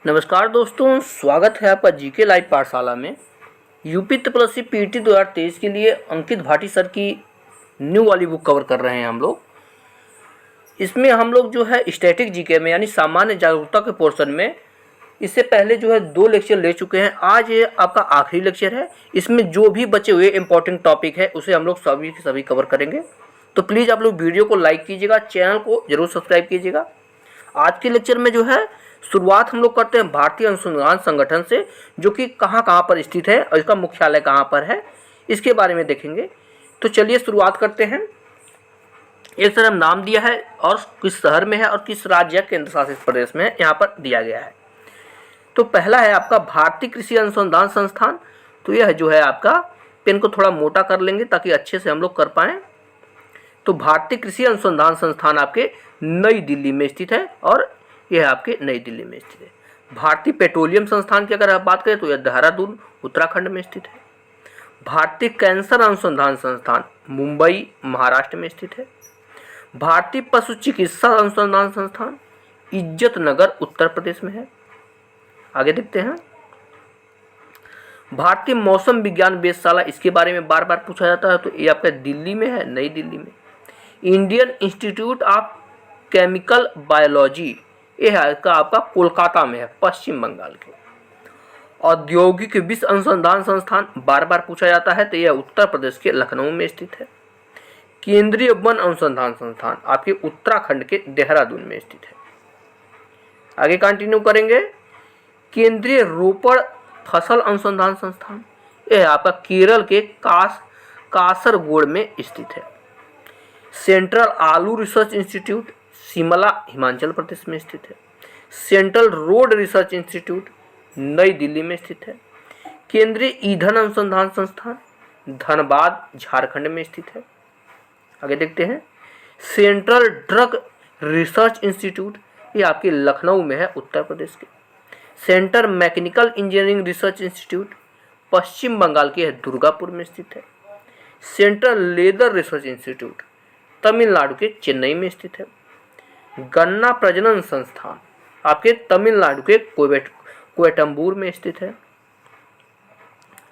नमस्कार दोस्तों, स्वागत है आपका जीके लाइव पाठशाला में। यूपी त्रिपल पीटी 2023 के लिए अंकित भाटी सर की न्यू वाली बुक कवर कर रहे हैं हम लोग। इसमें हम लोग जो है स्टैटिक जीके में यानी सामान्य जागरूकता के पोर्शन में इससे पहले जो है 2 लेक्चर ले चुके हैं। आज ये आपका आखिरी लेक्चर है। इसमें जो भी बचे हुए इंपॉर्टेंट टॉपिक है उसे हम लोग सभी के सभी कवर करेंगे। तो प्लीज़ आप लोग वीडियो को लाइक कीजिएगा, चैनल को जरूर सब्सक्राइब कीजिएगा। आज के लेक्चर में जो है शुरुआत हम लोग करते हैं भारतीय अनुसंधान संगठन से, जो कि कहाँ कहाँ पर स्थित है और इसका मुख्यालय कहाँ पर है, इसके बारे में देखेंगे। तो चलिए शुरुआत करते हैं। एक तरफ नाम दिया है और किस शहर में है और किस राज्य या केंद्र शासित प्रदेश में है, यहाँ पर दिया गया है। तो पहला है आपका भारतीय कृषि अनुसंधान संस्थान। तो यह जो है आपका, पेन को थोड़ा मोटा कर लेंगे ताकि अच्छे से हम लोग कर पाएँ। तो भारतीय कृषि अनुसंधान संस्थान आपके नई दिल्ली में स्थित है और यह आपके नई दिल्ली में स्थित है। भारतीय पेट्रोलियम संस्थान की अगर आप बात करें तो यह देहरादून उत्तराखंड में स्थित है। भारतीय कैंसर अनुसंधान संस्थान मुंबई महाराष्ट्र में स्थित है। भारतीय पशु चिकित्सा अनुसंधान संस्थान इज्जत नगर उत्तर प्रदेश में है। आगे देखते हैं। भारतीय मौसम विज्ञान वेधशाला, इसके बारे में बार बार पूछा जाता है, तो ये आपका दिल्ली में है, नई दिल्ली में। Indian institute of chemical biology, यह आपका कोलकाता में है, पश्चिम बंगाल के। औद्योगिक विश्व अनुसंधान संस्थान बार बार पूछा जाता है, तो यह उत्तर प्रदेश के लखनऊ में स्थित है। केंद्रीय वन अनुसंधान संस्थान आपके उत्तराखंड के देहरादून में स्थित है। आगे कंटिन्यू करेंगे। केंद्रीय रोपड़ फसल अनुसंधान संस्थान, यह आपका केरल के कासरगोड में स्थित है। सेंट्रल आलू रिसर्च इंस्टीट्यूट शिमला हिमाचल प्रदेश में स्थित है। सेंट्रल रोड रिसर्च इंस्टीट्यूट नई दिल्ली में स्थित है। केंद्रीय ईंधन अनुसंधान संस्थान धनबाद झारखंड में स्थित है। आगे देखते हैं। सेंट्रल ड्रग रिसर्च इंस्टीट्यूट, ये आपके लखनऊ में है, उत्तर प्रदेश के। Centre mechanical engineering research institute Paschim Bengal के दुर्गापुर में स्थित है। Central leather research institute Tamil Nadu के चेन्नई में स्थित है। गन्ना प्रजनन संस्थान आपके तमिलनाडु के कोयटम्बूर में स्थित है।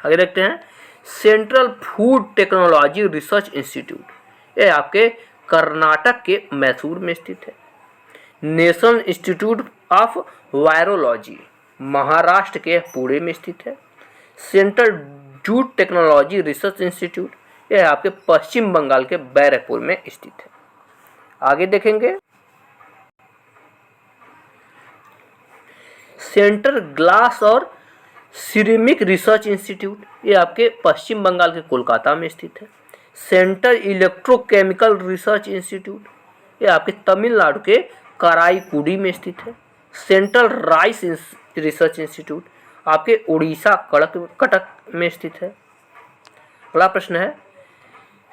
आगे देखते हैं। Central food technology research institute, यह आपके कर्नाटक के मैसूर में स्थित है। National institute of virology Maharashtra के पुणे में स्थित है। Central jute technology research institute, यह आपके पश्चिम बंगाल के बैरकपुर में स्थित है। आगे देखेंगे। सेंट्रल ग्लास और सिरेमिक रिसर्च इंस्टीट्यूट, ये आपके पश्चिम बंगाल के कोलकाता में स्थित है। सेंट्रल इलेक्ट्रोकेमिकल रिसर्च इंस्टीट्यूट, ये आपके तमिलनाडु के कराईकुडी में स्थित है। सेंट्रल राइस रिसर्च इंस्टीट्यूट आपके उड़ीसा कटक में स्थित है। अगला प्रश्न है।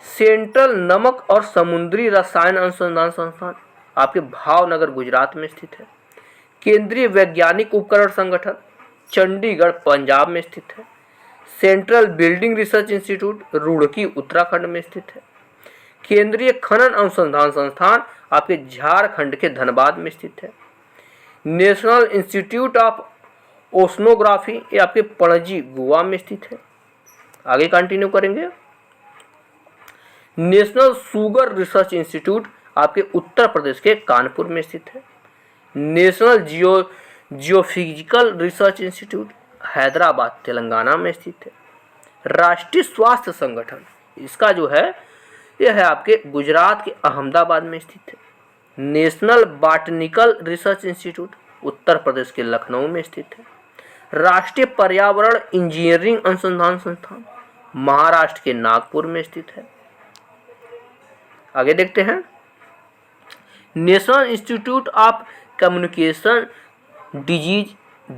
सेंट्रल नमक और समुद्री रसायन अनुसंधान संस्थान आपके भावनगर गुजरात में स्थित है। केंद्रीय वैज्ञानिक उपकरण संगठन चंडीगढ़ पंजाब में स्थित है। Central building research institute Roorkee Uttarakhand में स्थित है। केंद्रीय खनन अनुसंधान संस्थान आपके झारखंड के धनबाद में स्थित है। नेशनल इंस्टीट्यूट ऑफ ओशनोग्राफी, ये आपके पणजी गोवा में स्थित है। आगे कंटिन्यू करेंगे। नेशनल शुगर रिसर्च इंस्टीट्यूट आपके उत्तर प्रदेश के कानपुर में स्थित है। National geophysical research institute Hyderabad Telangana में स्थित है। राष्ट्रीय स्वास्थ्य संगठन, इसका जो है यह है आपके गुजरात के अहमदाबाद में स्थित है। नेशनल बॉटनिकल रिसर्च इंस्टीट्यूट उत्तर प्रदेश के लखनऊ में स्थित है। राष्ट्रीय पर्यावरण इंजीनियरिंग अनुसंधान संस्थान महाराष्ट्र के नागपुर में स्थित है। आगे देखते हैं। National institute of communication disease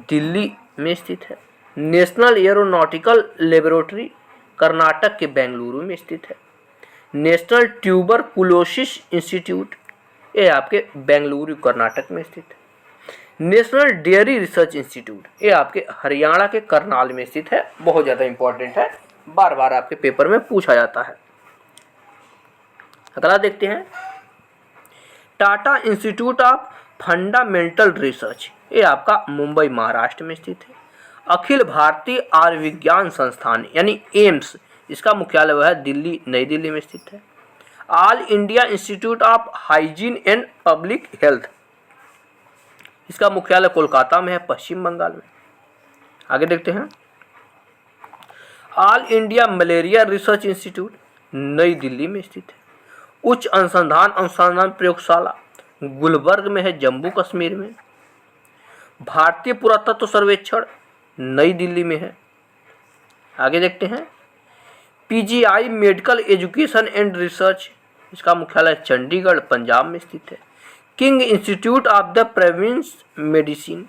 Delhi में स्थित है। नेशनल एरोनॉटिकल लेबोरेटरी कर्नाटक के बेंगलुरु में स्थित है। नेशनल ट्यूबरकुलोसिस इंस्टीट्यूट, ये आपके बेंगलुरु कर्नाटक में स्थित है। नेशनल डेयरी रिसर्च इंस्टीट्यूट, ये आपके हरियाणा के करनाल में स्थित है। बहुत ज़्यादा इंपॉर्टेंट है, बार बार आपके पेपर में पूछा जाता है। अगला देखते हैं। Tata institute of fundamental research, ये आपका मुंबई महाराष्ट्र में स्थित है। अखिल भारतीय आयुर्विज्ञान संस्थान यानी एम्स, इसका मुख्यालय वह है दिल्ली, नई दिल्ली में स्थित है। All India institute of hygiene and public health, इसका मुख्यालय कोलकाता में है, पश्चिम बंगाल में। आगे देखते हैं। All India malaria research institute, नई दिल्ली में स्थित है। उच्च अनुसंधान प्रयोगशाला गुलबर्ग में है, जम्मू कश्मीर में। भारतीय पुरातत्व सर्वेक्षण नई दिल्ली में है। आगे देखते हैं। PGI medical education and research, इसका मुख्यालय चंडीगढ़, पंजाब में स्थित है। King institute of the province medicine,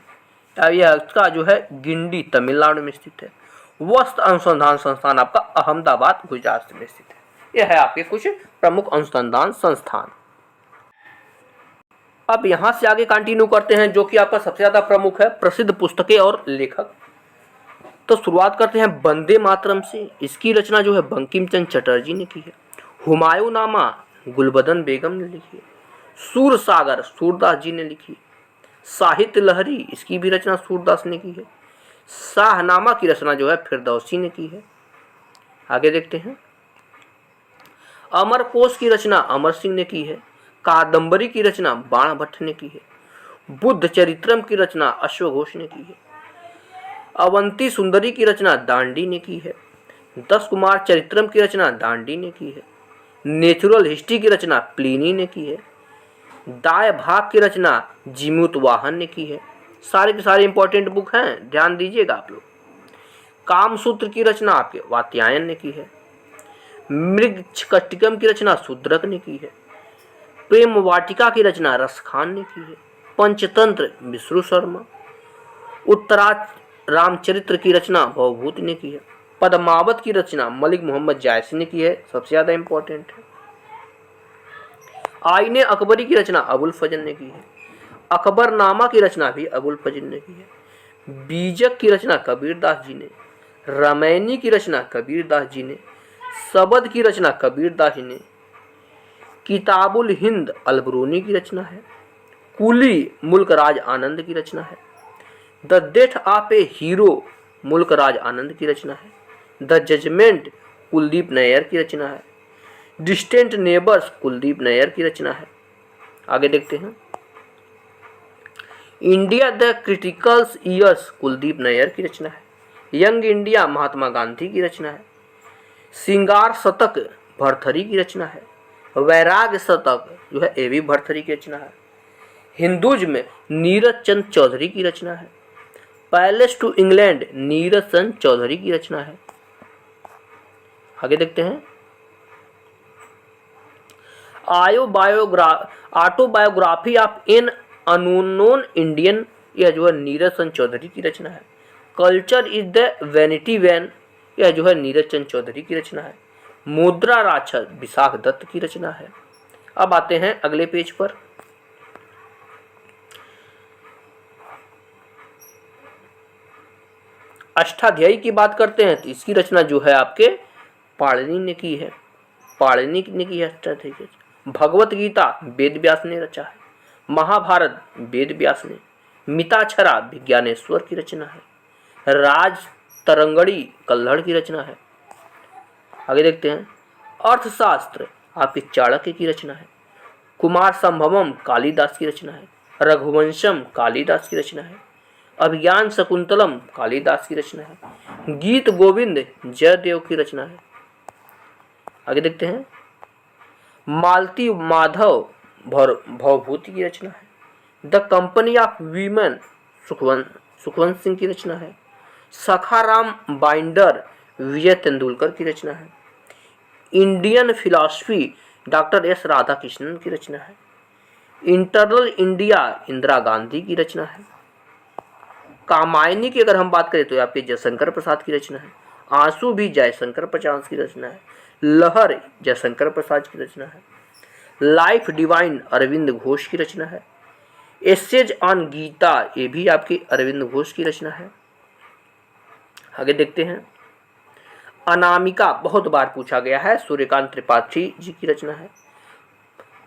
यह इसका जो है गिंडी, तमिलनाडु में स्थित है। वस्त्र अनुसंधान संस्थान आपका अहमदाबाद, गुजरात में स्थित है। यह है आपके कुछ प्रमुख अनुसंधान संस्थान। अब यहाँ से आगे कंटिन्यू करते हैं, जो कि आपका सबसे ज़्यादा प्रमुख है, प्रसिद्ध पुस्तकें और लेखक। तो शुरुआत करते हैं वंदे मातरम से। इसकी रचना जो है बंकिम चंद्र चटर्जी ने की है। हुमायूंनामा गुलबदन बेगम ने लिखी है। सूरसागर सूरदास जी ने लिखी। साहित्य लहरी, इसकी भी रचना सूरदास ने की है। शाहनामा की रचना जो है फिरदौसी ने की है। आगे देखते हैं। अमरकोश की रचना अमर सिंह ने की है। कादंबरी की रचना बाण भट्ट ने की है। बुद्ध चरित्रम की रचना अश्वघोष ने की है। अवंती सुंदरी की रचना दांडी ने की है। 10 कुमार चरित्रम की रचना दांडी ने की है। नेचुरल हिस्ट्री की रचना प्लिनी ने की है। दाय भाग की रचना जीमूतवाहन ने की है। सारे के सारे इंपॉर्टेंट बुक हैं, ध्यान दीजिएगा आप लोग। कामसूत्र की रचना आपके वात्यायन ने की है। मृगकटिकम की रचना शूद्रक ने की है। प्रेम वाटिका की रचना रसखान ने की है। पंचतंत्र विष्णु शर्मा। उत्तरा रामचरित्र की रचना भवभूति ने की है। पद्मावत की रचना मलिक मोहम्मद जायसी ने की है, सबसे ज़्यादा इंपॉर्टेंट है। आईने अकबरी की रचना अबुल फजल ने की है। अकबरनामा की रचना भी अबुल फजल ने की है। बीजक की रचना कबीरदास जी ने। रामायणी की रचना कबीरदास जी ने। सबद की रचना कबीरदास जी ने। किताबुल हिंद अलबरूनी की रचना है। कुली मुल्क राज आनंद की रचना है। The death of A hero मुल्क राज आनंद की रचना है। द जजमेंट कुलदीप नैयर की रचना है। डिस्टेंट नेबर्स कुलदीप नैयर की रचना है। आगे देखते हैं। India the criticals years Kuldip Nayar की रचना है। यंग इंडिया महात्मा गांधी की रचना है। सिंगार शतक भरथरी की रचना है। वैराग शतक जो है ये भी भरथरी की रचना है। हिंदुज में नीरज चंद चौधरी की रचना है। Palace to England Neeraj Chand Chaudhuri की रचना है। आगे देखते हैं। Autobiography of an unknown Indian, यह जो है नीरज चंद चौधरी की रचना है। Culture is the vanity van, यह जो है नीरज चंद चौधरी की रचना है। मुद्रा राक्षस विशाख दत्त की रचना है। अब आते हैं अगले पेज पर। अष्टाध्यायी की बात करते हैं तो इसकी रचना जो है आपके पाणिनि ने की है। पाणिनि ने की है अष्टाध्यायी। भगवत गीता वेद व्यास ने रचा है। महाभारत वेद व्यास ने। मिताक्षरा विज्ञानेश्वर की रचना है। राज तरंगड़ी कल्हड़ की रचना है। आगे देखते हैं। अर्थशास्त्र आपके चाणक्य की रचना है। कुमार संभवम कालिदास की रचना है। रघुवंशम कालिदास की रचना है। अभिज्ञान शकुंतलम कालिदास की रचना है। गीत गोविंद जयदेव की रचना है। आगे देखते हैं। मालती माधव भवभूति की रचना है। The company of women Sukhwant Singh की रचना है। सखाराम बाइंडर विजय तेंदुलकर की रचना है। Indian philosophy doctor S Radhakrishnan की रचना है। इंटरनल इंडिया इंदिरा गांधी की रचना है। कामायनी की अगर हम बात करें तो आपके जयशंकर प्रसाद की रचना है। आंसू भी जयशंकर प्रसाद की रचना है। लहर जयशंकर प्रसाद की रचना है। लाइफ डिवाइन अरविंद घोष की रचना है। एसेज ऑन गीता ये भी आपकी अरविंद घोष की रचना है। आगे देखते हैं। अनामिका बहुत बार पूछा गया है, सूर्यकांत त्रिपाठी जी की रचना है।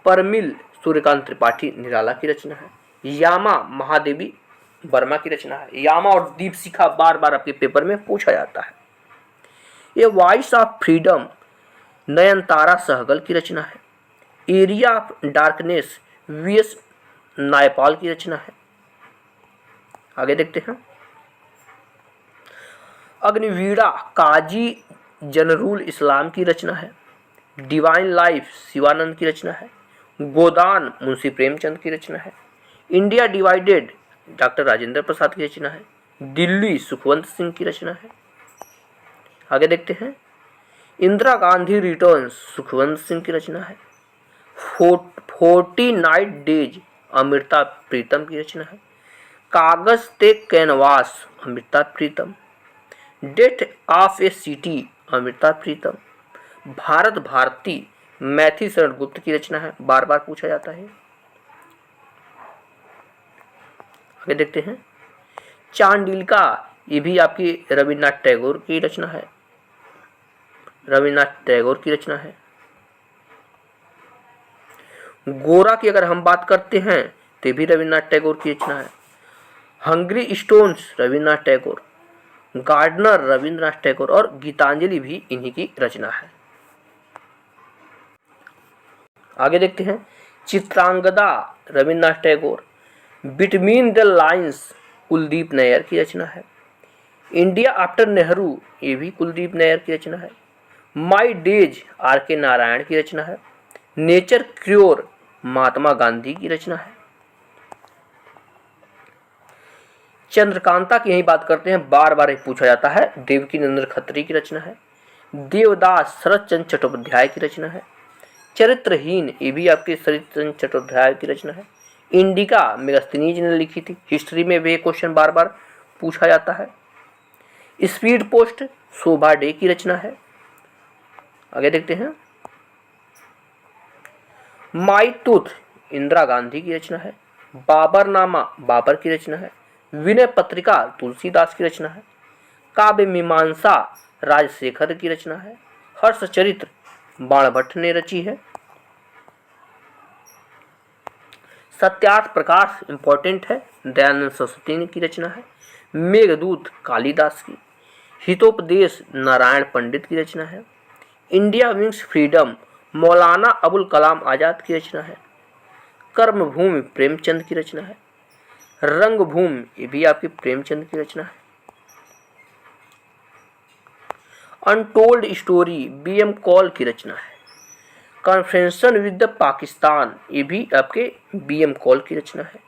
परमिल सूर्यकांत त्रिपाठी निराला की रचना है। यामा महादेवी वर्मा की रचना है। यामा और दीपशिखा बार बार आपके पेपर में पूछा जाता है। ये voice of freedom Nayantara Sahgal की रचना है। Area of darkness V S Naipaul की रचना है। आगे देखते हैं। अग्निवीणा काजी जनरूल इस्लाम की रचना है। डिवाइन लाइफ शिवानंद की रचना है। गोदान मुंशी प्रेमचंद की रचना है। India divided doctor Rajendra Prasad की रचना है। दिल्ली सुखवंत सिंह की रचना है। आगे देखते हैं। इंदिरा गांधी रिटर्न्स सुखवंत सिंह की रचना है। 40 नाइट डेज अमृता प्रीतम की रचना है। Kagaz te canvas Amrita Pritam. Death of a city Amrita Pritam. Bharat Bharati Maithili Sharan Gupt की रचना है, बार बार पूछा जाता है। आगे देखते हैं। चांडिलिका ये भी आपकी रविन्द्रनाथ टैगोर की रचना है। रविन्द्रनाथ टैगोर की रचना है। गोरा की अगर हम बात करते हैं तो भी रविन्द्रनाथ टैगोर की रचना है। Hungry stones Rabindranath Tagore. Gardener Rabindranath Tagore और गीतांजलि भी इन्हीं की रचना है। आगे देखते हैं। Chitrangada Rabindranath Tagore. Between the lines Kuldip Nayar की रचना है। इंडिया आफ्टर नेहरू ये भी कुलदीप नैयर की रचना है। माई डेज आर के नारायण की रचना है। नेचर क्योर महात्मा गांधी की रचना है। चंद्रकांता की यही बात करते हैं, बार बार पूछा जाता है। देवकी नंदन खत्री की रचना है। देवदास शरद चंद्र चट्टोपाध्याय की रचना है। चरित्रहीन ये भी आपके शरद चंद्र चट्टोपाध्याय की रचना है। इंडिका मेगास्थनीज ने लिखी थी। हिस्ट्री में भी क्वेश्चन बार बार पूछा जाता है। स्पीड पोस्ट शोभा डे की रचना है। आगे देखते हैं। माई टूथ इंदिरा गांधी की रचना है। बाबरनामा बाबर की रचना है। विनय पत्रिका तुलसीदास की रचना है। काव्य मीमांसा राजशेखर की रचना है। हर्षचरित्र बाणभट्ट ने रची है। सत्यार्थ प्रकाश इंपॉर्टेंट है, दयानंद सरस्वती की रचना है। मेघदूत कालिदास की। हितोपदेश नारायण पंडित की रचना है। India wings freedom Maulana Abul Kalam Azad की रचना है। कर्मभूमि प्रेमचंद की रचना है। रंगभूमि ये भी आपकी प्रेमचंद की रचना है। अनटोल्ड स्टोरी बीएम कॉल की रचना है। कन्फ्रेंशन विद द पाकिस्तान ये भी आपके बीएम कॉल की रचना है।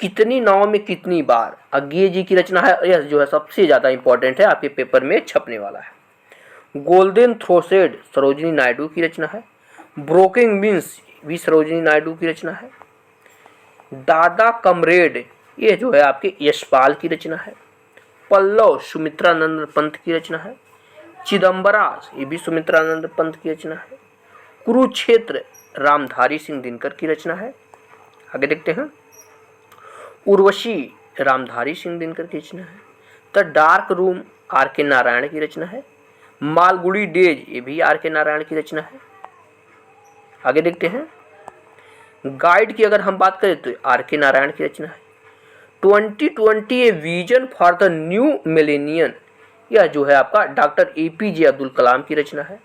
कितनी नाव में कितनी बार अज्ञे जी की रचना है। यह जो है सबसे ज़्यादा इंपॉर्टेंट है, आपके पेपर में छपने वाला है। गोल्डन थ्रोसेड सरोजिनी नायडू की रचना है। ब्रोकिंग विंग्स भी सरोजिनी नायडू की रचना है। दादा कमरेड ये जो है आपके यशपाल की रचना है। पल्लव सुमित्रानंद पंत की रचना है। चिदम्बरा ये भी सुमित्रानंद पंत की रचना है। कुरुक्षेत्र रामधारी सिंह दिनकर की रचना है। आगे देखते हैं। उर्वशी रामधारी सिंह दिनकर की रचना है। द डार्क रूम आर के नारायण की रचना है। मालगुड़ी डेज ये भी आर के नारायण की रचना है। आगे देखते हैं। गाइड की अगर हम बात करें तो आर के नारायण की रचना है। 2020 a vision for the new millennium यह जो है आपका डॉक्टर एपीजे अब्दुल कलाम की रचना है।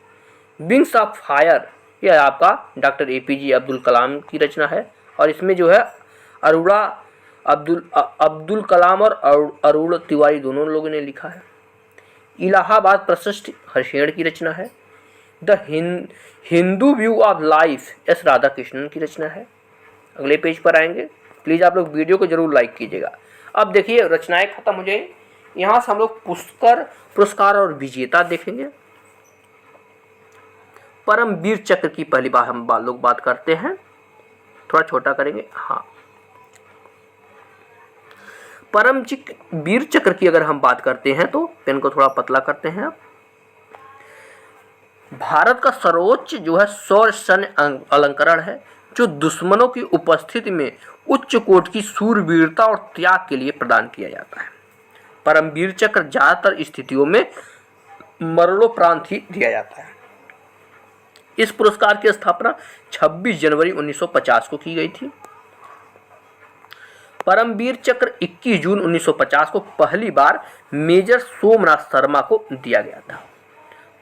विंग्स ऑफ फायर यह आपका डॉक्टर एपीजे अब्दुल कलाम की रचना है। और इसमें जो है अरोड़ा अब्दुल कलाम और अरुण तिवारी दोनों लोगों ने लिखा है। इलाहाबाद प्रशस्त हर्षेण की रचना है। The Hindu view of life S Radha Krishnan की रचना है। अगले पेज पर आएंगे। प्लीज़ आप लोग वीडियो को जरूर लाइक कीजिएगा। अब देखिए रचनाएं खत्म हो जाए, यहाँ से हम लोग पुरस्कार और विजेता देखेंगे। परमवीर चक्र की पहली बार हम लोग बात करते हैं, थोड़ा छोटा करेंगे। हाँ, परमवीर चक्र की अगर हम बात करते हैं तो पेन को थोड़ा पतला करते हैं। अब भारत का सर्वोच्च जो है शौर्य सैन्य अलंकरण है, जो दुश्मनों की उपस्थिति में उच्च कोट की सूरवीरता और त्याग के लिए प्रदान किया जाता है। परमवीर चक्र ज्यादातर स्थितियों में मरणोपरांत ही दिया जाता है। इस पुरस्कार की स्थापना 26 जनवरी 1950 को की गई थी। परमवीर चक्र 21 जून 1950 को पहली बार मेजर सोमनाथ शर्मा को दिया गया था।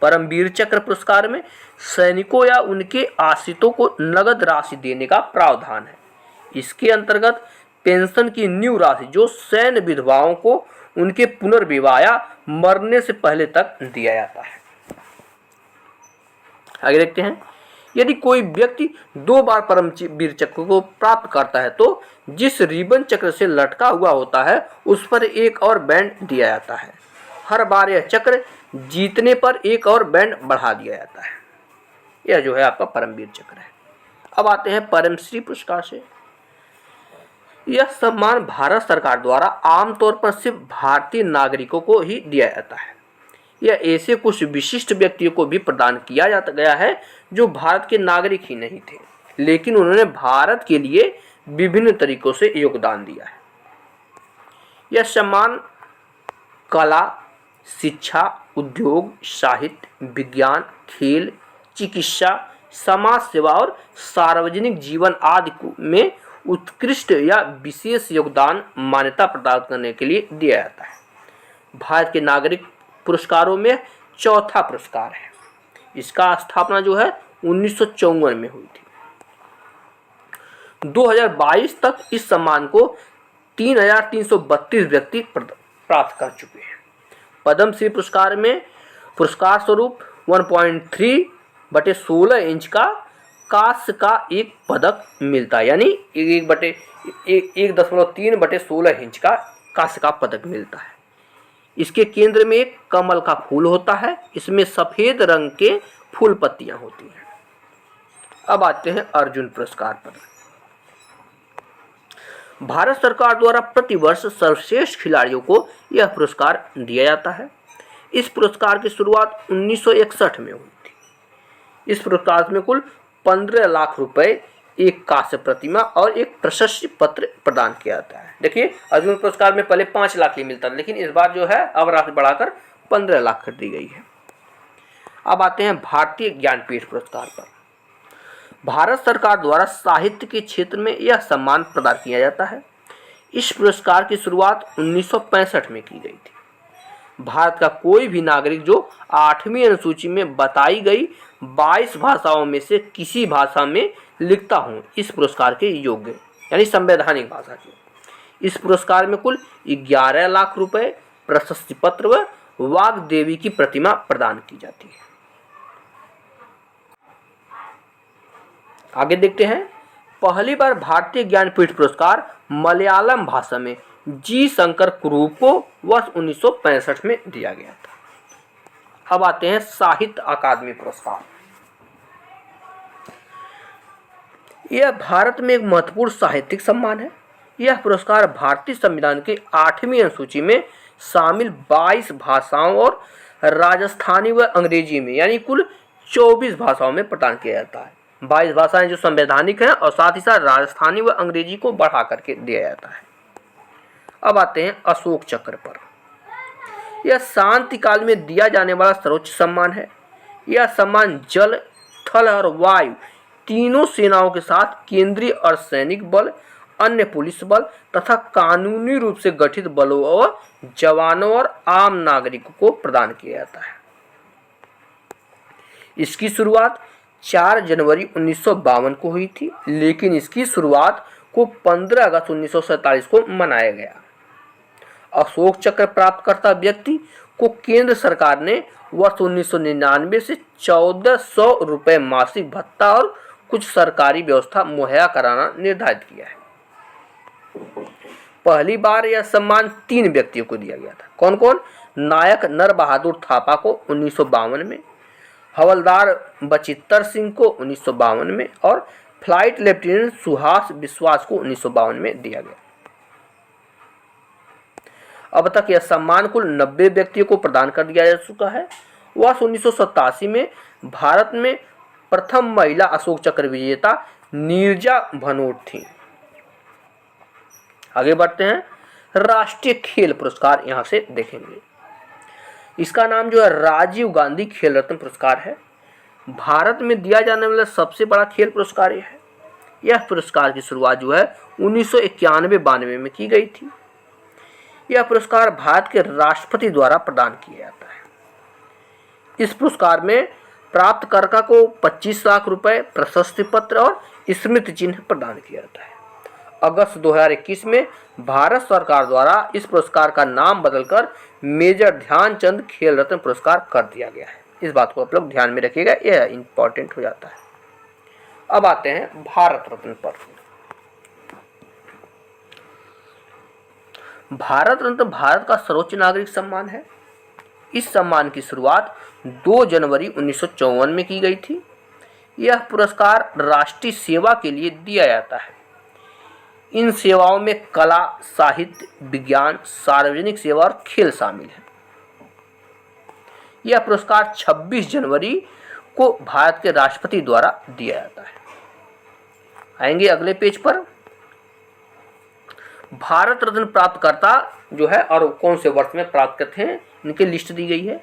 परमवीर चक्र पुरस्कार में सैनिकों या उनके आश्रितों को नगद राशि देने का प्रावधान है। इसके अंतर्गत पेंशन की न्यू राशि जो सैन्य विधवाओं को उनके पुनर्विवाह या मरने से पहले तक दिया जाता है। आगे देखते हैं, यदि कोई व्यक्ति 2 बार परमवीर चक्र को प्राप्त करता है तो जिस रिबन चक्र से लटका हुआ होता है उस पर एक और बैंड दिया जाता है। हर बार यह चक्र जीतने पर एक और बैंड बढ़ा दिया जाता है। यह जो है आपका परमवीर चक्र है। अब आते हैं पद्मश्री पुरस्कार से। यह सम्मान भारत सरकार द्वारा आमतौर पर सिर्फ भारतीय नागरिकों को ही दिया जाता है। यह ऐसे कुछ विशिष्ट व्यक्तियों को भी प्रदान किया जाता गया है जो भारत के नागरिक ही नहीं थे, लेकिन उन्होंने भारत के लिए विभिन्न तरीकों से योगदान दिया है। यह सम्मान कला, शिक्षा, उद्योग, साहित्य, विज्ञान, खेल, चिकित्सा, समाज सेवा और सार्वजनिक जीवन आदि में उत्कृष्ट या विशेष योगदान मान्यता प्रदान करने के लिए दिया जाता है। भारत के नागरिक पुरस्कारों में चौथा पुरस्कार है। इसका स्थापना जो है 1954 में हुई थी। 2022 तक इस सम्मान को 3,332 व्यक्ति प्राप्त कर चुके हैं। पद्मश्री पुरस्कार में पुरस्कार स्वरूप 1.3/16 इंच का कांस्य का एक पदक मिलता है, यानी 1.3/16 इंच का कांस्य का पदक मिलता है। इसके केंद्र में एक कमल का फूल होता है। इसमें सफेद रंग के फूल पत्तियां होती हैं। अब आते हैं अर्जुन पुरस्कार पर। भारत सरकार द्वारा प्रतिवर्ष सर्वश्रेष्ठ खिलाड़ियों को यह पुरस्कार दिया जाता है। इस पुरस्कार की शुरुआत 1961 में हुई थी। इस पुरस्कार में कुल 15 लाख रुपए, एक कांस्य प्रतिमा और एक प्रशस्ति पत्र प्रदान किया जाता है। देखिए, अर्जुन पुरस्कार में पहले 5 लाख ही मिलता था, लेकिन इस बार जो है अब राशि बढ़ाकर 15 लाख कर दी गई है। अब आते हैं भारतीय ज्ञानपीठ पुरस्कार पर। भारत सरकार द्वारा साहित्य के क्षेत्र में यह सम्मान प्रदान किया जाता है। इस पुरस्कार की शुरुआत 1965 में की गई थी। भारत का कोई भी नागरिक जो 8वीं अनुसूची में बताई गई 22 भाषाओं में से किसी भाषा में लिखता हूँ, इस पुरस्कार के योग्य, यानी संवैधानिक भाषा के। इस पुरस्कार में कुल 11 लाख रुपए, प्रशस्ति पत्र व वाग्देवी की प्रतिमा प्रदान की जाती है। आगे देखते हैं, पहली बार भारतीय ज्ञानपीठ पुरस्कार मलयालम भाषा में जी शंकर कुरूप को वर्ष 1965 में दिया गया था। अब आते हैं साहित्य अकादमी पुरस्कार। यह भारत में एक महत्वपूर्ण साहित्यिक सम्मान है। यह पुरस्कार भारतीय संविधान के 8वीं अनुसूची में शामिल 22 भाषाओं और राजस्थानी व अंग्रेजी में, यानी कुल 24 भाषाओं में प्रदान किया जाता है। 22 भाषाएं जो संवैधानिक हैं और साथ ही साथ राजस्थानी व अंग्रेजी को बढ़ा करके दिया जाता है। अब आते हैं अशोक चक्र पर। यह शांति काल में दिया जाने वाला सर्वोच्च सम्मान है। यह सम्मान जल, थल और वायु तीनों सेनाओं के साथ केंद्रीय अर्धसैनिक बल, अन्य पुलिस बल तथा कानूनी रूप से गठित बलों और जवानों और आम नागरिकों को प्रदान किया जाता है। इसकी शुरुआत 4 जनवरी 1952 को हुई थी, लेकिन इसकी शुरुआत को 15 अगस्त 1947 को मनाया गया। अशोक चक्र प्राप्तकर्ता व्यक्ति को केंद्र सरकार ने वर्ष 1999 से 1400 रुपये मासिक भत्ता और कुछ सरकारी व्यवस्था मुहैया कराना निर्धारित किया है। पहली बार यह सम्मान 3 व्यक्तियों को दिया गया था। कौन कौन? नायक नर बहादुर थापा को 1952 में, हवलदार बचित्तर सिंह को 1952 में और फ्लाइट लेफ्टिनेंट सुहास विश्वास को 1952 में दिया गया। अब तक यह सम्मान कुल 90 व्यक्तियों को प्रदान कर दिया जा चुका है। वर्ष 1987 में भारत में प्रथम महिला अशोक चक्र विजेता नीरजा भनोट थी। आगे बढ़ते हैं, राष्ट्रीय खेल पुरस्कार यहां से देखेंगे। इसका नाम जो है राजीव गांधी खेल रत्न पुरस्कार है। भारत में दिया जाने वाला सबसे बड़ा खेल पुरस्कार यह है। यह पुरस्कार की शुरुआत जो है 1991-92 में की गई थी। यह पुरस्कार भारत के राष्ट्रपति द्वारा प्रदान किया जाता है। इस पुरस्कार में प्राप्तकर्ता को 25 लाख रुपए, प्रशस्ति पत्र और स्मृति चिन्ह प्रदान किया जाता है। अगस्त 2021 में भारत सरकार द्वारा इस पुरस्कार का नाम बदलकर मेजर ध्यानचंद खेल रत्न पुरस्कार कर दिया गया है। इस बात को आप लोग ध्यान में रखिएगा, यह इंपॉर्टेंट हो जाता है। अब आते हैं भारत रत्न पर। भारत रत्न भारत का सर्वोच्च नागरिक सम्मान है। इस सम्मान की शुरुआत 2 जनवरी 1954 में की गई थी। यह पुरस्कार राष्ट्रीय सेवा के लिए दिया जाता है। इन सेवाओं में कला, साहित्य, विज्ञान, सार्वजनिक सेवा और खेल शामिल है। यह पुरस्कार 26 जनवरी को भारत के राष्ट्रपति द्वारा दिया जाता है। आएंगे अगले पेज पर। भारत रत्न प्राप्तकर्ता जो है और कौन से वर्ष में प्राप्त करते हैं, इनकी लिस्ट दी गई है।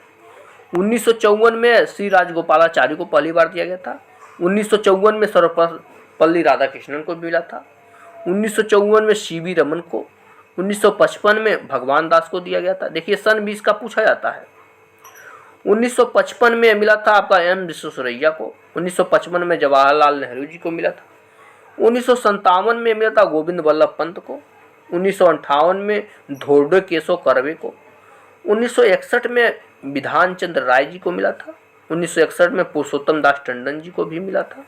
1954 में श्री राजगोपालाचारी को पहली बार दिया गया था। 1954 में सर्वपल्ली राधाकृष्णन को मिला था। 1954 में सीवी रमन को। 1955 में भगवान दास को दिया गया था। देखिए सन भी इसका पूछा जाता है। 1955 में मिला था आपका एम विश्वेश्वरैया को। 1955 में जवाहरलाल नेहरू जी को मिला था। 1957 में मिला था गोविंद वल्लभ पंत को। 1958 में धोर्डे केशव कर्वे को। 1961 में विधान चंद्र राय जी को मिला था। 1961 में पुरुषोत्तम दास टंडन जी को भी मिला था।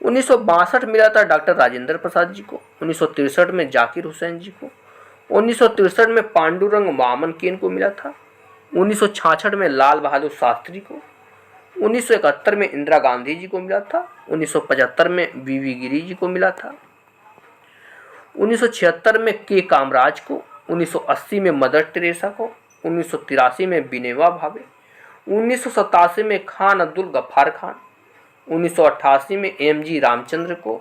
1962 मिला था डॉक्टर राजेंद्र प्रसाद जी को। 1963 में जाकिर हुसैन जी को। 1963 में पांडुरंग वामन केन को मिला था। 1966 में लाल बहादुर शास्त्री को। 1971 में इंदिरा गांधी जी को मिला था। 1975 में वीवी गिरी जी को मिला था। 1976 में के कामराज को। 1980 में मदर टेरेसा को। 1983 में विनोबा भावे। 1987 में खान अब्दुल गफ्फार खान। 1988 में एम.जी. रामचंद्र को।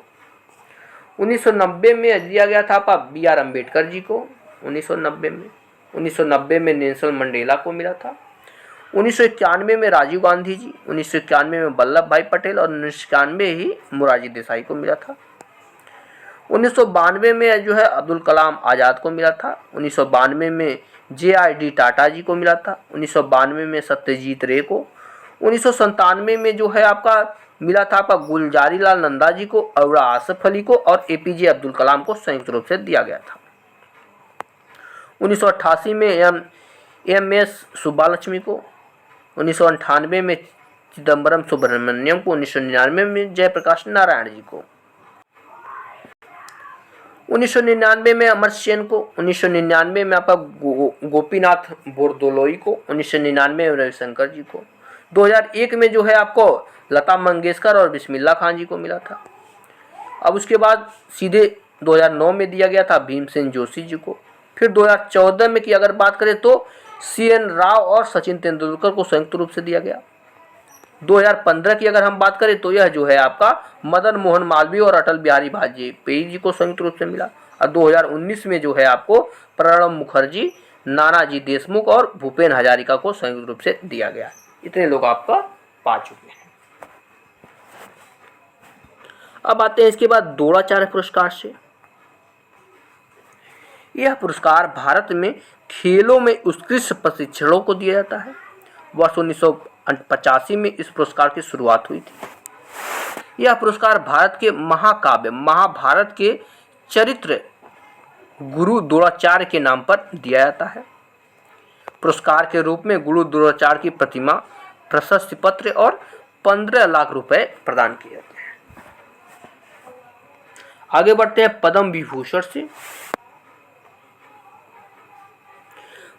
1990 में दिया गया था बी.आर. अम्बेडकर जी को। 1990 में नेल्सन मंडेला को मिला था। 1991 में राजीव गांधी जी। 1991 में वल्लभ भाई पटेल और 1991 ही मोरारजी देसाई को मिला था। 1992 में जो है अब्दुल कलाम आज़ाद को मिला था। 1992 में जे.आर.डी. टाटा जी को मिला था। 1992 में सत्यजीत रे को। 1997 में जो है आपका मिला था गुलजारी लाल नंदा जी को और आसिफ अली को और ए.पी.जे. अब्दुल कलाम को संयुक्त रूप से दिया गया था। 1988 में एम.एस. सुब्बालक्ष्मी को। 1998 में चिदम्बरम सुब्रमण्यम को। 1999 में जयप्रकाश नारायण जी को। 1999 में अमर सेन को। 1999 में आपका गोपीनाथ बोरदोलोई को। 1999 में रविशंकर जी को। 2001 में जो है आपको लता मंगेशकर और बिस्मिल्लाह खान जी को मिला था। अब उसके बाद सीधे 2009 में दिया गया था भीमसेन जोशी जी को। फिर 2014 में की अगर बात करें तो सी.एन. राव और सचिन तेंदुलकर को संयुक्त रूप से दिया गया। 2015 की अगर हम बात करें तो यह जो है आपका मदन मोहन मालवीय और अटल बिहारी वाजपेयी जी को संयुक्त रूप से मिला। और 2019 में जो है आपको प्रणब मुखर्जी, नानाजी देशमुख और भूपेन हजारिका को संयुक्त रूप से दिया गया। इतने लोग आपका पा चुके हैं। अब आते हैं इसके बाद द्रोणाचार्य पुरस्कार से। यह पुरस्कार भारत में खेलों में उत्कृष्ट प्रशिक्षणों को दिया जाता है। वर्ष 1985 में इस पुरस्कार की शुरुआत हुई थी। यह पुरस्कार भारत के महाकाव्य महाभारत के चरित्र गुरु द्रोणाचार्य के नाम पर दिया जाता है। पुरस्कार के रूप में गुरु द्रोणाचार्य की प्रतिमा, प्रशस्ति पत्र और 15 लाख रुपए प्रदान किए जाते हैं। आगे बढ़ते हैं पद्म विभूषण से।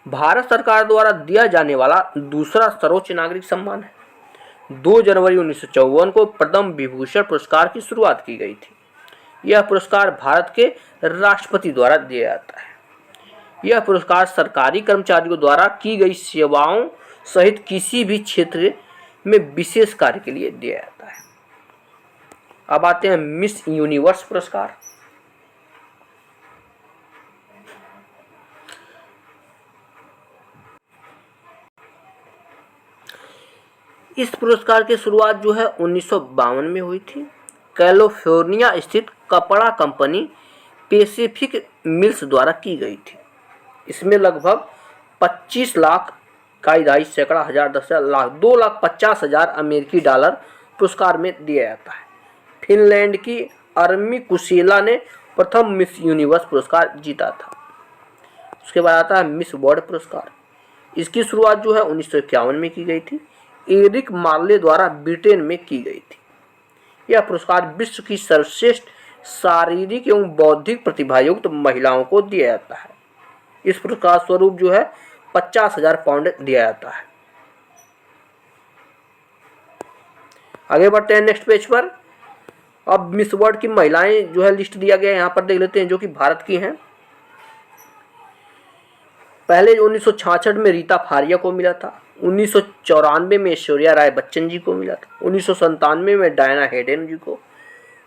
भारत सरकार द्वारा दिया जाने वाला दूसरा सर्वोच्च नागरिक सम्मान है। 2 जनवरी 1954 को पद्म विभूषण पुरस्कार की शुरुआत की गई थी। यह पुरस्कार भारत के राष्ट्रपति द्वारा दिया जाता है। यह पुरस्कार सरकारी कर्मचारियों द्वारा की गई सेवाओं सहित किसी भी क्षेत्र में विशेष कार्य के लिए दिया जाता है। अब आते हैं मिस यूनिवर्स पुरस्कार। इस पुरस्कार की शुरुआत जो है 1952 में हुई थी। कैलिफोर्निया स्थित कपड़ा कंपनी पैसिफिक मिल्स द्वारा की गई थी। इसमें लगभग 25 लाख का इकाई सैकड़ा हजार 10 लाख 2,50,000 अमेरिकी डॉलर पुरस्कार में दिया जाता है। फिनलैंड की अर्मी कुशेला ने प्रथम मिस यूनिवर्स पुरस्कार जीता था। उसके बाद आता है मिस वर्ल्ड पुरस्कार। इसकी शुरुआत जो है 1951 में की गई थी। एरिक मार्ले द्वारा ब्रिटेन में की गई थी। यह पुरस्कार विश्व की सर्वश्रेष्ठ शारीरिक एवं बौद्धिक प्रतिभायुक्त महिलाओं को दिया जाता है। इस पुरस्कार स्वरूप जो है 50,000 पाउंड दिया जाता है। आगे बढ़ते हैं नेक्स्ट पेज पर। अब मिस वर्ल्ड की महिलाएं जो है लिस्ट दिया गया है, यहाँ पर देख लेते हैं जो कि भारत की हैं। पहले 1966 में रीता फारिया को मिला था। 1994 में ऐश्वर्या राय बच्चन जी को मिला था। 1997 में डायना हेडेन जी को।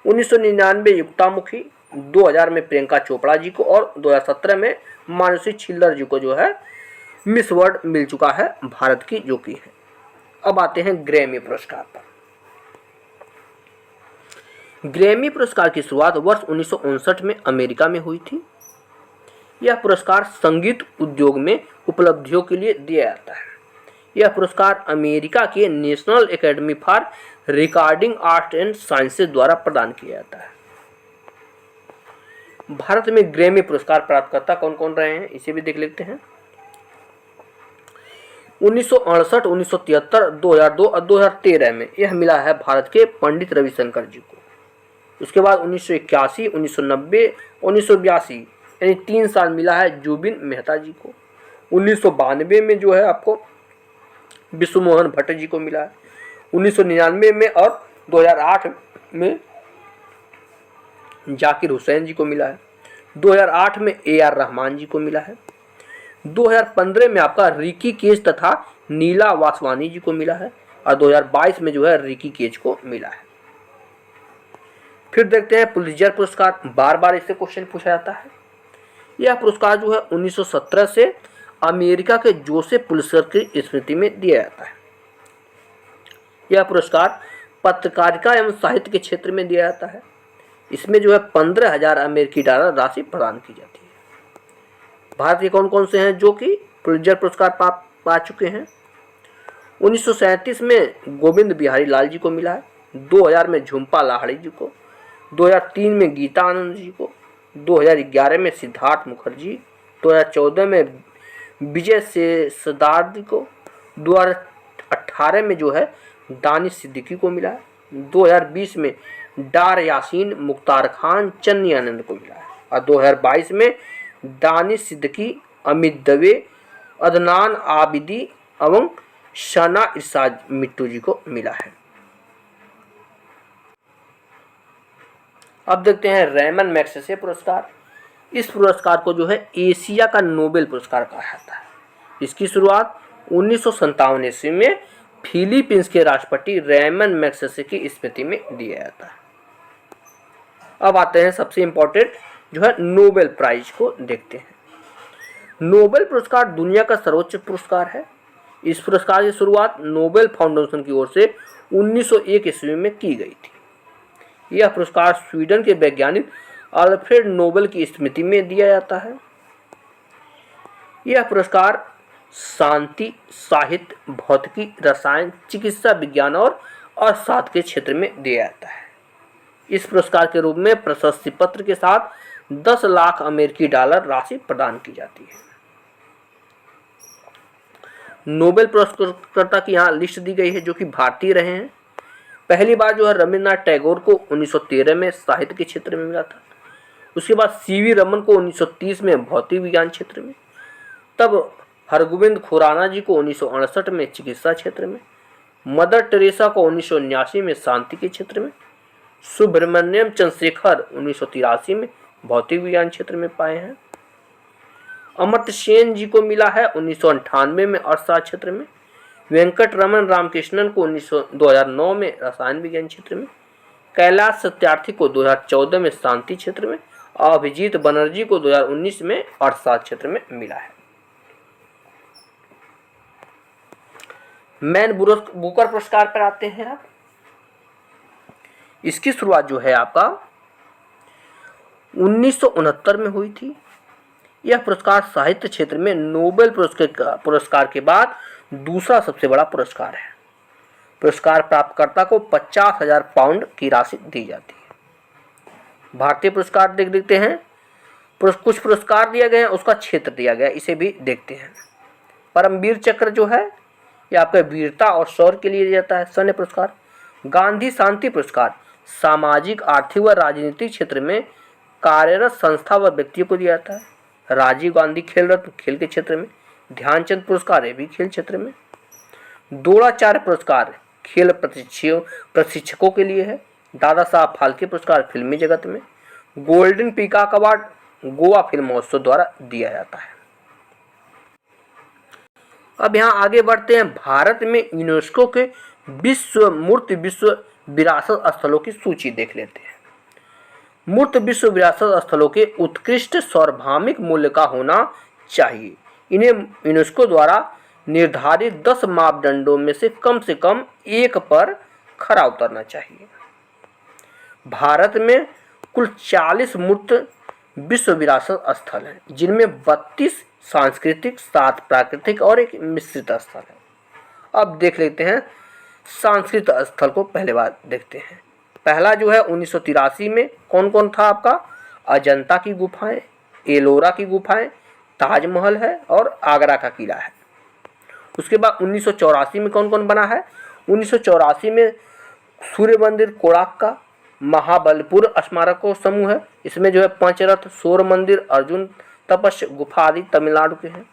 1999 युक्ता मुखी। 2000 में प्रियंका चोपड़ा जी को और 2017 में मानुषी छिल्लर जी को जो है मिस वर्ल्ड मिल चुका है भारत की जो कि है। अब आते हैं ग्रैमी पुरस्कार पर। ग्रैमी पुरस्कार की शुरुआत वर्ष 1959 में अमेरिका में हुई थी। यह पुरस्कार संगीत उद्योग में उपलब्धियों के लिए दिया जाता है। यह पुरस्कार अमेरिका के national academy for recording art and sciences द्वारा प्रदान किया जाता है। भारत में ग्रैमी पुरस्कार प्राप्तकर्ता कौन कौन रहे हैं इसे भी देख लेते हैं। 1968, 1973, 2002 और 2013 में यह मिला है भारत के पंडित रविशंकर जी को। उसके बाद 1981, 1990, 1982 यानी 3 साल मिला है जुबिन मेहता जी को। 1992 में जो है आपको विश्वमोहन भट्ट जी को मिला है। 1999 में और 2008 में जाकिर हुसैन जी को मिला है। 2008 में AR रहमान जी को मिला है। 2015 में आपका रिकी केज तथा नीला वासवानी जी को मिला है और 2022 में जो है रिकी केज को मिला है। फिर देखते हैं पुलित्जर पुरस्कार। बार बार इससे क्वेश्चन पूछा जाता है। यह पुरस्कार जो है 1917 से अमेरिका के जोसेफ पुलित्जर की स्मृति में दिया जाता है। यह पुरस्कार पत्रकारिता एवं साहित्य के क्षेत्र में दिया जाता है। इसमें जो है 15,000 अमेरिकी डॉलर राशि प्रदान की जाती है। भारत के कौन कौन से हैं जो कि पुलित्जर पुरस्कार पा चुके हैं। 1937 में गोविंद बिहारी लाल जी को मिला है। 2000 में झुम्पा लाहिड़ी जी को। 2003 में गीता आनंद जी को। 2011 में सिद्धार्थ मुखर्जी। 2014 में विजय सेसदार जी को। 2018 में जो है दानिश सिद्दीकी को मिला है। 2020 में डार यासीन, मुख्तार खान, चन्नी आनंद को मिला है और 2022 में दानिश सिद्दीकी, अमित दवे, अदनान आबिदी एवं शना इरशाद मिट्टू जी को मिला है। अब देखते हैं रेमन मैग्सेसे पुरस्कार। इस पुरस्कार को जो है एशिया का नोबेल पुरस्कार कहा जाता है। इसकी शुरुआत 1957 ईस्वी में फिलीपींस के राष्ट्रपति रेमन मैग्सेसे की स्मृति में दिया जाता है। अब आते हैं सबसे इंपॉर्टेंट जो है नोबेल प्राइज को देखते हैं। नोबेल पुरस्कार दुनिया का सर्वोच्च पुरस्कार है। इस पुरस्कार की शुरुआत नोबेल फाउंडेशन की ओर से 1901 ईस्वी में की गई थी। यह पुरस्कार स्वीडन के वैज्ञानिक अल्फ्रेड नोबेल की स्मृति में दिया जाता है। यह पुरस्कार शांति, साहित्य, भौतिकी, रसायन, चिकित्सा विज्ञान और अर्थशास्त्र के क्षेत्र में दिया जाता है। इस पुरस्कार के रूप में प्रशस्ति पत्र के साथ 10 लाख अमेरिकी डॉलर राशि प्रदान की जाती है। नोबेल पुरस्कर्ता की यहाँ लिस्ट दी गई है जो कि भारतीय रहे हैं। पहली बार जो है रविन्द्रनाथ टैगोर को 1913 में साहित्य के क्षेत्र में मिला था। उसके बाद CV रमन को 1930 में भौतिक विज्ञान क्षेत्र में। तब हरगोविंद खुराना जी को 1968 में चिकित्सा क्षेत्र में। मदर टेरेसा को 1979 में शांति के क्षेत्र में। सुब्रमण्यम चंद्रशेखर 1983 में भौतिक विज्ञान क्षेत्र में पाए हैं। अमर्त्य सेन जी को मिला है 1998 में अर्थशास्त्र क्षेत्र में। वेंकट रमन रामकृष्णन को 2009 में रसायन विज्ञान क्षेत्र में। कैलाश सत्यार्थी को 2014 में शांति क्षेत्र में। और अभिजीत बनर्जी को 2019 में अर्थशास्त्र क्षेत्र में मिला है। मैन बुकर पुरस्कार पर आते हैं आप। इसकी शुरुआत जो है आपका 1969 में हुई थी। यह पुरस्कार साहित्य क्षेत्र में नोबेल पुरस्कार के बाद दूसरा सबसे बड़ा पुरस्कार है। पुरस्कार प्राप्तकर्ता को 50,000 पाउंड की राशि दी जाती है। भारतीय पुरस्कार देखते हैं। कुछ पुरस्कार दिया गया है, उसका क्षेत्र दिया गया है, इसे भी देखते हैं। परमवीर चक्र जो है यह आपके वीरता और शौर्य के लिए दिया जाता है। सैन्य पुरस्कार। गांधी शांति पुरस्कार सामाजिक, आर्थिक व राजनीतिक क्षेत्र में कार्यरत संस्था व व्यक्तियों को दिया जाता है। राजीव गांधी खेल रत्न खेल के क्षेत्र में। ध्यानचंद पुरस्कार ये भी खेल क्षेत्र में। द्रोणाचार्य पुरस्कार खेल प्रशिक्षकों के लिए है। दादा साहब फाल्के पुरस्कार फिल्मी जगत में। Golden peacock award Goa film महोत्सव द्वारा दिया जाता है। अब यहाँ आगे बढ़ते हैं। भारत में यूनेस्को के विश्व विरासत स्थलों की सूची देख लेते हैं। मूर्त विश्व विरासत स्थलों के उत्कृष्ट सार्वभौमिक मूल्य का होना चाहिए। इन्हें यूनेस्को द्वारा निर्धारित 10 मापदंडों में से कम एक पर खरा उतरना चाहिए। भारत में कुल 40 मूर्त विश्व विरासत स्थल हैं, जिनमें 32 सांस्कृतिक, 7 प्राकृतिक और एक मिश्रित स्थल है। अब देख लेते हैं सांस्कृतिक स्थल को। पहले बार देखते हैं। पहला जो है 1983 में कौन कौन था आपका? अजंता की गुफाएं, एलोरा की गुफाएं, ताजमहल है और आगरा का किला है। उसके बाद 1984 में कौन कौन बना है? 1984 में सूर्य मंदिर कोणार्क का, महाबलपुर स्मारक समूह है। इसमें जो है पंचरथ, सौर मंदिर, अर्जुन तपस्य गुफा आदि तमिलनाडु के हैं।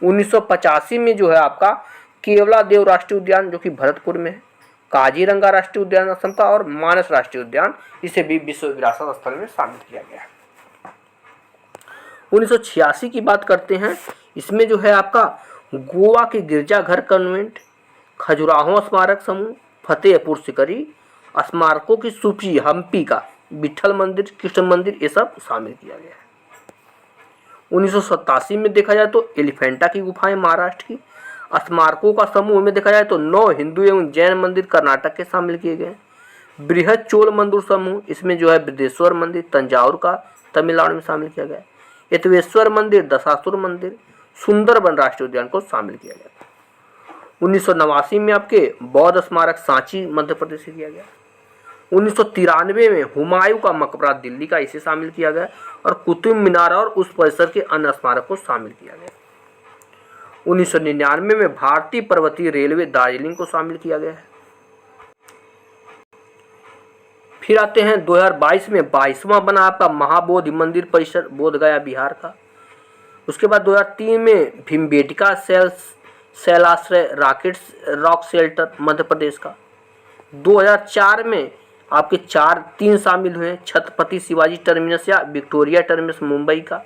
1985 में जो है आपका केवलादेव राष्ट्रीय उद्यान जो कि भरतपुर में है, काजीरंगा राष्ट्रीय उद्यान असम का और मानस राष्ट्रीय उद्यान, इसे भी विश्व विरासत स्थल में शामिल किया गया है। 1986 की बात करते हैं। इसमें जो है आपका गोवा के गिरजाघर कन्वेंट, खजुराहो स्मारक समूह, फतेहपुर सिकरी स्मारकों की सूची, हम्पी का विठल मंदिर, कृष्ण मंदिर, ये सब शामिल किया गया है। 1987 में देखा जाए तो एलिफेंटा की गुफाएं महाराष्ट्र की, स्मारकों का समूह में देखा जाए तो 9 हिंदू एवं जैन मंदिर कर्नाटक के शामिल किए गए। बृहद चोल मंदिर समूह, इसमें जो है बृहदेश्वर मंदिर तंजावुर का तमिलनाडु में शामिल किया गया। एतवेश्वर मंदिर, दशासुर मंदिर, सुंदरबन राष्ट्रीय उद्यान को शामिल किया गया। 1989 में आपके बौद्ध स्मारक सांची मध्य प्रदेश से किया गया। 1993 में हुमायूं का मकबरा दिल्ली का, इसे शामिल किया गया और कुतुब मीनार और उस परिसर के अन्य स्मारक को शामिल किया गया। 1999 में भारतीय पर्वतीय रेलवे दार्जिलिंग को शामिल किया गया है। फिर आते हैं 2022 में 22वां बना आपका महाबोधि मंदिर परिसर बोधगया बिहार का। उसके बाद 2003 में भीमबेटका शैलाश्रय रॉक शेल्टर मध्य प्रदेश का। 2004 में आपके 3 शामिल हुए, छत्रपति शिवाजी टर्मिनस या विक्टोरिया टर्मिनस मुंबई का,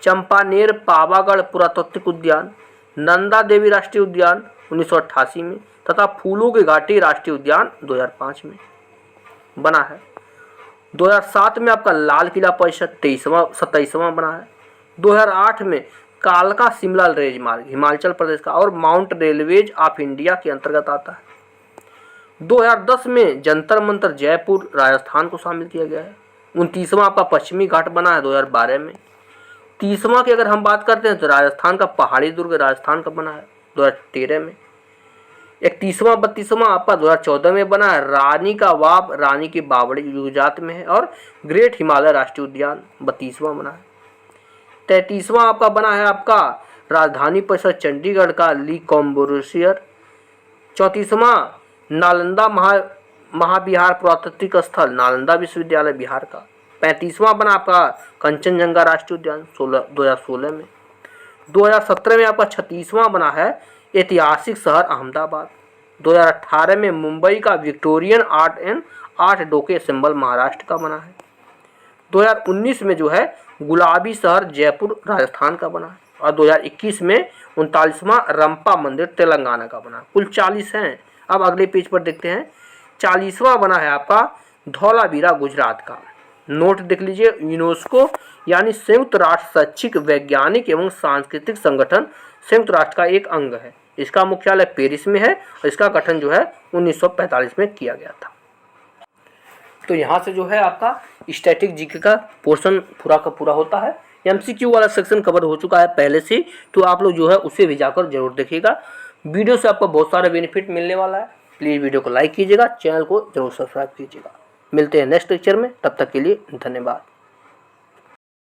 चंपानेर पावागढ़ पुरातात्विक उद्यान, नंदा देवी राष्ट्रीय उद्यान 1988 में तथा फूलों की घाटी राष्ट्रीय उद्यान 2005 में बना है। 2007 में आपका लाल किला परिसर 27वां बना है। 2008 में कालका शिमला रेलमार्ग हिमाचल प्रदेश का और माउंट रेलवेज ऑफ इंडिया के अंतर्गत आता है। 2010 में जंतर मंतर जयपुर राजस्थान को शामिल किया गया है। 29वां आपका पश्चिमी घाट बना है 2012 में। 30वां की अगर हम बात करते हैं तो राजस्थान का पहाड़ी दुर्ग राजस्थान का बना है 2013 में। 31वां 32वां आपका 2014 में बना है। रानी का वाव रानी की बावड़ी गुजरात में है और ग्रेट हिमालय राष्ट्रीय उद्यान 32वां बना है। 33वां आपका बना है आपका राजधानी परिसर चंडीगढ़ का ली कॉम्बोरेशियर। 34वां नालंदा महाविहार पुरातात्विक स्थल नालंदा विश्वविद्यालय बिहार का। 35वां बना आपका कंचनजंगा राष्ट्रीय उद्यान 2016 में। 2017 में आपका 36वां बना है ऐतिहासिक शहर अहमदाबाद। 2018 में मुंबई का विक्टोरियन आर्ट डोके असेंबल महाराष्ट्र का बना है। 2019 में जो है गुलाबी शहर जयपुर राजस्थान का बना है और 2021 में 39वां रंपा मंदिर तेलंगाना का बना। कुल 40 हैं। अब अगले पेज पर देखते हैं। 40वां बना है आपका धौलावीरा गुजरात का। नोट देख लीजिए, यूनेस्को यानी संयुक्त राष्ट्र शैक्षिक वैज्ञानिक एवं सांस्कृतिक संगठन संयुक्त राष्ट्र का एक अंग है। इसका मुख्यालय पेरिस में है और इसका गठन जो है 1945 में किया गया था। तो यहाँ से जो है आपका स्टैटिक जीके का पोर्शन पूरा का पूरा होता है। एमसीक्यू वाला सेक्शन कवर हो चुका है पहले से, तो आप लोग जो है उसे भी जाकर जरूर देखिएगा। वीडियो से आपको बहुत सारे बेनिफिट मिलने वाला है। प्लीज़ वीडियो को लाइक कीजिएगा, चैनल को जरूर सब्सक्राइब कीजिएगा। मिलते हैं नेक्स्ट लेक्चर में, तब तक के लिए धन्यवाद।